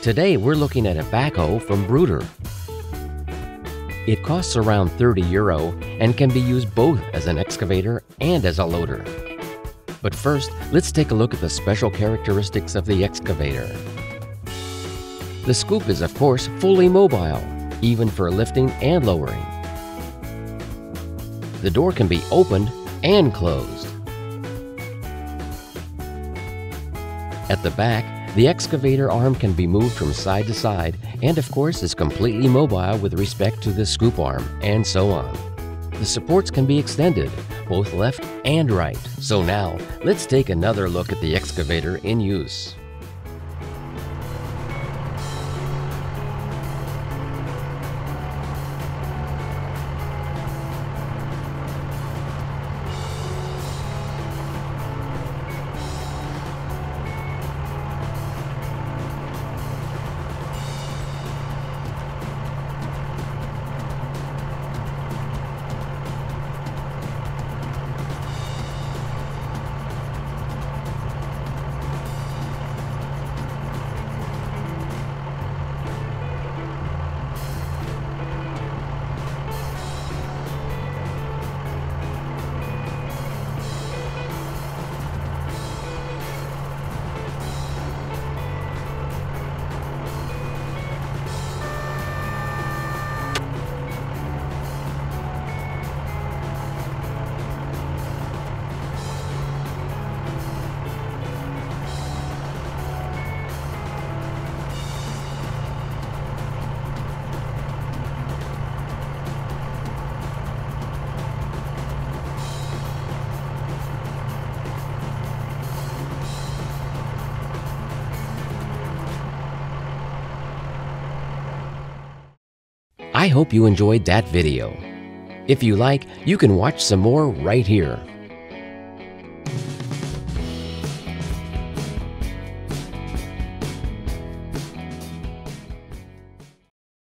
Today we're looking at a backhoe from Bruder. It costs around €30 and can be used both as an excavator and as a loader. But first, let's take a look at the special characteristics of the excavator. The scoop is of course fully mobile, even for lifting and lowering. The door can be opened and closed. At the back, the excavator arm can be moved from side to side and of course is completely mobile with respect to the scoop arm, and so on. The supports can be extended, both left and right. So now, let's take another look at the excavator in use. I hope you enjoyed that video. If you like, you can watch some more right here.